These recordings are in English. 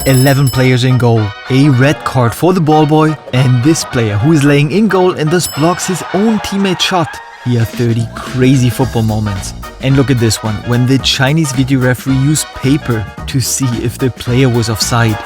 11 players in goal, a red card for the ball boy, and this player who is laying in goal and thus blocks his own teammate's shot. Here are 30 crazy football moments. And look at this one, when the Chinese video referee used paper to see if the player was offside.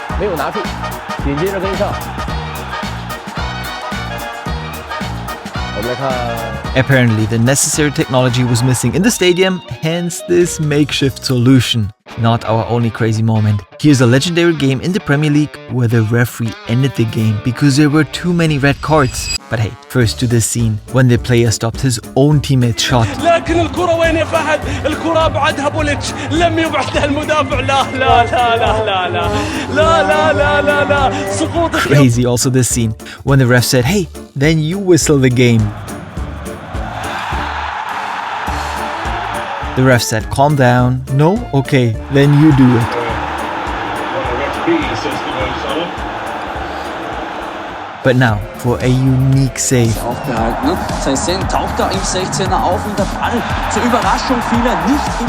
Apparently the necessary technology was missing in the stadium, hence this makeshift solution. Not our only crazy moment. Here's a legendary game in the Premier League where the referee ended the game because there were too many red cards. But hey, first to this scene when the player stopped his own teammate's shot. لكن الكرة وين يا فهد؟ الكرة بعدها بوليتش لم يبعدها المدافع. لا لا لا لا لا لا لا لا لا لا سقوط. Crazy also this scene when the ref said, "Hey, then you whistle the game." The ref said, "Calm down." "No? Okay, then you do it." But now for a unique save.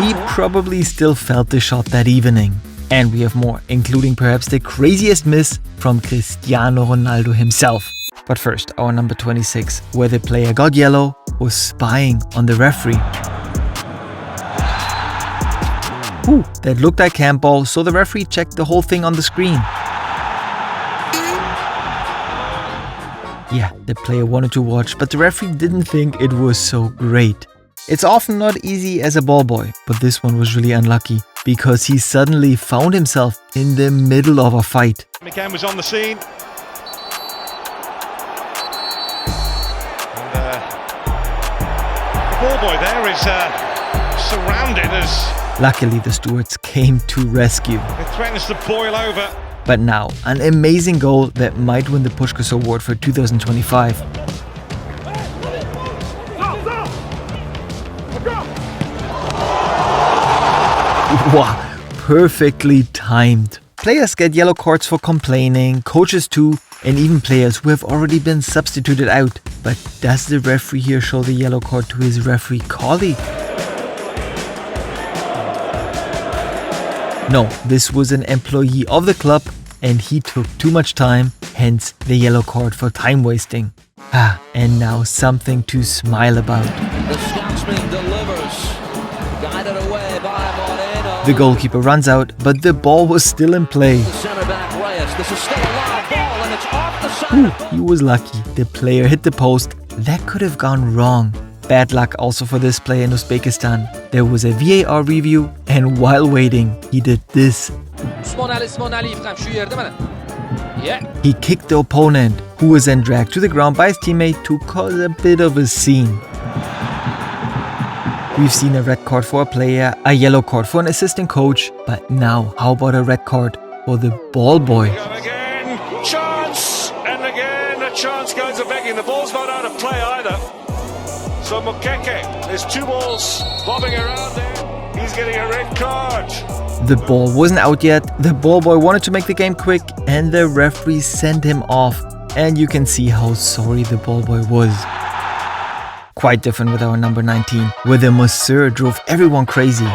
He probably still felt the shot that evening. And we have more, including perhaps the craziest miss from Cristiano Ronaldo himself. But first, our number 26, where the player got yellow, was spying on the referee. Ooh, that looked like handball, so the referee checked the whole thing on the screen. Yeah, the player wanted to watch, but the referee didn't think it was so great. It's often not easy as a ball boy, but this one was really unlucky because he suddenly found himself in the middle of a fight. McCann was on the scene. And the ball boy there is surrounded as... Luckily, the stewards came to rescue. It threatens to boil over. But now, an amazing goal that might win the Puskás Award for 2025. Wow, perfectly timed. Players get yellow cards for complaining, coaches too, and even players who have already been substituted out. But does the referee here show the yellow card to his referee colleague? No, this was an employee of the club and he took too much time, hence the yellow card for time wasting. And now something to smile about. The Scotsman delivers, guided away by Moreno. The goalkeeper runs out, but the ball was still in play. The centre back Reyes. This is still a live ball and it's off the side. He was lucky. The player hit the post. That could have gone wrong. Bad luck also for this player in Uzbekistan. There was a VAR review, and while waiting, he did this. He kicked the opponent, who was then dragged to the ground by his teammate to cause a bit of a scene. We've seen a red card for a player, a yellow card for an assistant coach, but now how about a red card for the ball boy? Again, chance! And again, a chance goes to begging. The ball's not out of play either. So Mukeke, there's two balls bobbing around there. He's getting a red card. The ball wasn't out yet. The ball boy wanted to make the game quick and the referee sent him off. And you can see how sorry the ball boy was. Quite different with our number 19, where the masseur drove everyone crazy.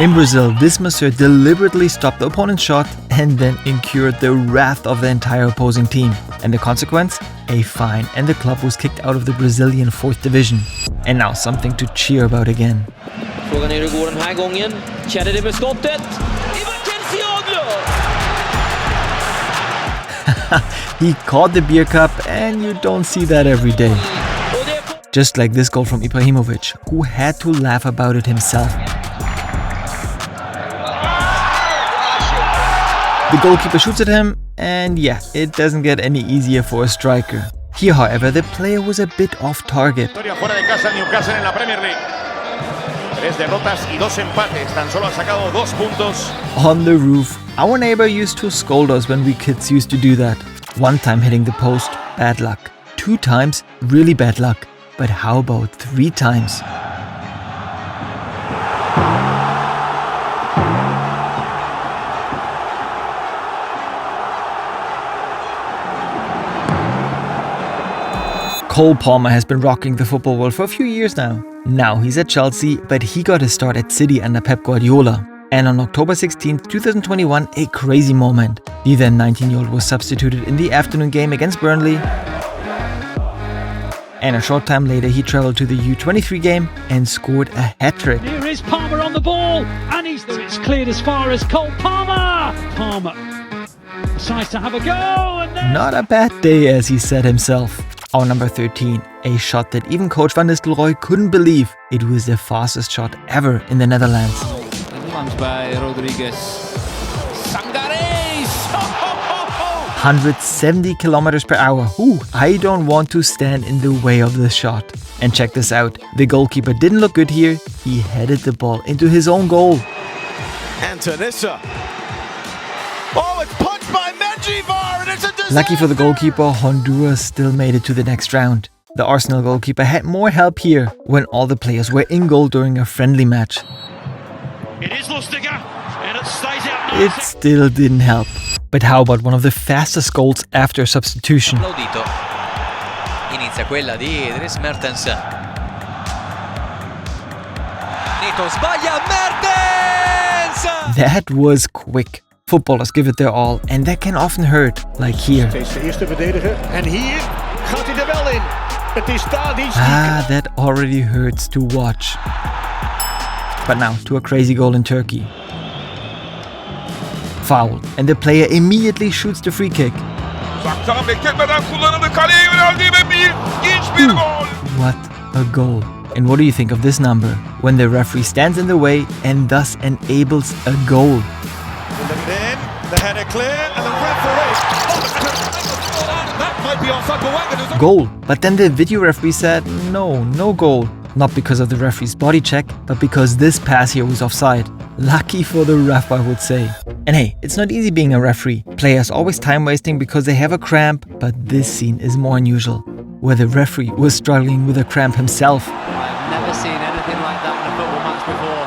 In Brazil, this masseur deliberately stopped the opponent's shot and then incurred the wrath of the entire opposing team. And the consequence? A fine, and the club was kicked out of the Brazilian 4th division. And now something to cheer about again. He caught the beer cup, and you don't see that every day. Just like this goal from Ibrahimovic, who had to laugh about it himself. The goalkeeper shoots at him, and yeah, it doesn't get any easier for a striker. Here, however, the player was a bit off target. On the roof, our neighbor used to scold us when we kids used to do that. One time hitting the post, bad luck. 2 times, really bad luck. But how about 3 times? Cole Palmer has been rocking the football world for a few years now. Now he's at Chelsea, but he got his start at City under Pep Guardiola. And on October 16, 2021, a crazy moment. The then 19-year-old was substituted in the afternoon game against Burnley. And a short time later, he travelled to the U23 game and scored a hat-trick. Here is Palmer on the ball, and it's cleared as far as Cole Palmer. Palmer decides to have a go, and then... Not a bad day, as he said himself. Our number 13, a shot that even coach Van Nistelrooy couldn't believe. It was the fastest shot ever in the Netherlands. Langs bij Rodriguez. Sangares! 170 kilometers per hour. Ooh, I don't want to stand in the way of this shot. And check this out. The goalkeeper didn't look good here. He headed the ball into his own goal. Antonissa. Oh, it's punched by Menjivar, and it's a disaster! Lucky for the goalkeeper, Honduras still made it to the next round. The Arsenal goalkeeper had more help here when all the players were in goal during a friendly match. It is Lustiger, and it stays out. It still didn't help. But how about one of the fastest goals after substitution? Applaudito. Inizia quella di Dries Mertens. Neto sbaglia, Mertens! That was quick. Footballers give it their all, and that can often hurt, like here. Steeds de eerste verdediger, en hier gaat hij er wel in. Het is Tadic. That already hurts to watch. But now to a crazy goal in Turkey. Foul, and the player immediately shoots the free kick. What a goal. And what do you think of this number? When the referee stands in the way and thus enables a goal. The header clear, and the referee. That might be offside, but Goal. But then the video referee said, no goal. Not because of the referee's body check, but because this pass here was offside. Lucky for the ref, I would say. And hey, it's not easy being a referee. Players always time wasting because they have a cramp, but this scene is more unusual, where the referee was struggling with a cramp himself. I've never seen anything like that in a football match before.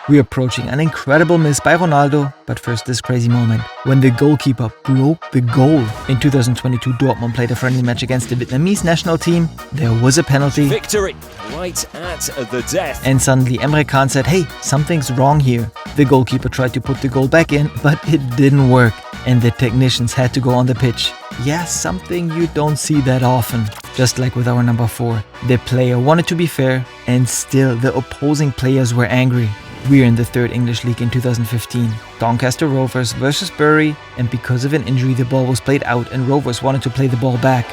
We're approaching an incredible miss by Ronaldo, but first this crazy moment, when the goalkeeper broke the goal. In 2022, Dortmund played a friendly match against the Vietnamese national team. There was a penalty. Victory right at the death. And suddenly Emre Can said, hey, something's wrong here. The goalkeeper tried to put the goal back in, but it didn't work. And the technicians had to go on the pitch. Yeah, something you don't see that often. Just like with our number 4. The player wanted to be fair, and still the opposing players were angry. We're in the 3rd English League in 2015. Doncaster Rovers versus Bury, and because of an injury the ball was played out and Rovers wanted to play the ball back.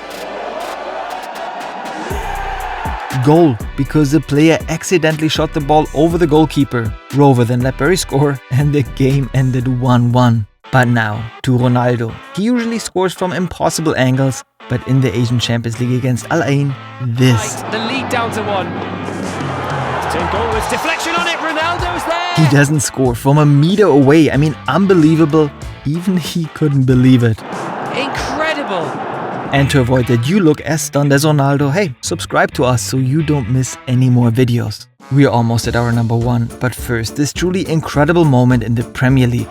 Goal, because the player accidentally shot the ball over the goalkeeper. Rover then let Bury score, and the game ended 1-1. But now, to Ronaldo. He usually scores from impossible angles, but in the Asian Champions League against Al Ain, this. The lead down to 1. Goal with deflection on it, Ronaldo's there! He doesn't score from a meter away. I mean, unbelievable. Even he couldn't believe it. Incredible! And to avoid that you look as stunned as Ronaldo, hey, subscribe to us so you don't miss any more videos. We are almost at our number 1, but first, this truly incredible moment in the Premier League.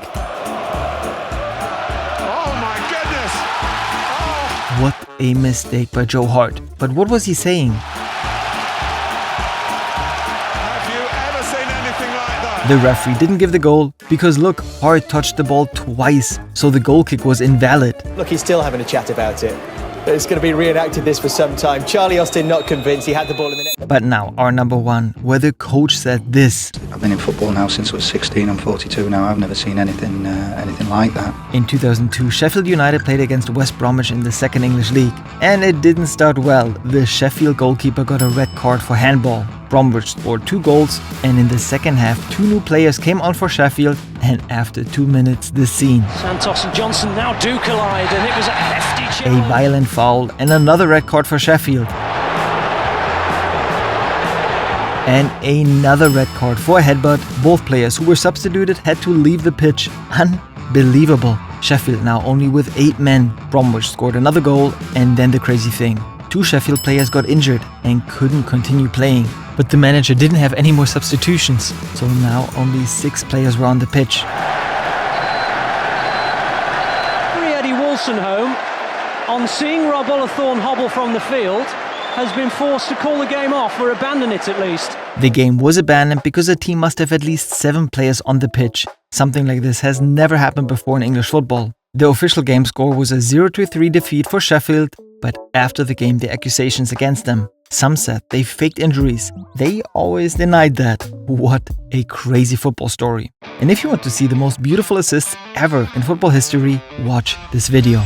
Oh my goodness! Oh. What a mistake by Joe Hart. But what was he saying? The referee didn't give the goal because look, Hart touched the ball twice, so the goal kick was invalid. Look, he's still having a chat about it. It's going to be reenacted this for some time. Charlie Austin not convinced, he had the ball in the net. But now, our number 1, where the coach said this. I've been in football now since I was 16, I'm 42 now, I've never seen anything like that. In 2002, Sheffield United played against West Bromwich in the 2nd English League. And it didn't start well. The Sheffield goalkeeper got a red card for handball. Bromwich scored 2 goals, and in the second half, 2 new players came on for Sheffield, and after 2 minutes, the scene. Santos and Johnson now do collide, and it was a hefty A challenge. violent foul and another red card for Sheffield. And another red card for a headbutt. Both players who were substituted had to leave the pitch. Unbelievable. Sheffield now only with 8 men. Bromwich scored another goal, and then the crazy thing. 2 Sheffield players got injured and couldn't continue playing. But the manager didn't have any more substitutions, so now only 6 players were on the pitch. Eddie Wolstenholme, on seeing Rob Ollathorne hobble from the field, has been forced to call the game off or abandon it at least. The game was abandoned because the team must have at least 7 players on the pitch. Something like this has never happened before in English football. The official game score was a 0-3 defeat for Sheffield, but after the game the accusations against them. Some said they faked injuries. They always denied that. What a crazy football story. And if you want to see the most beautiful assists ever in football history, watch this video.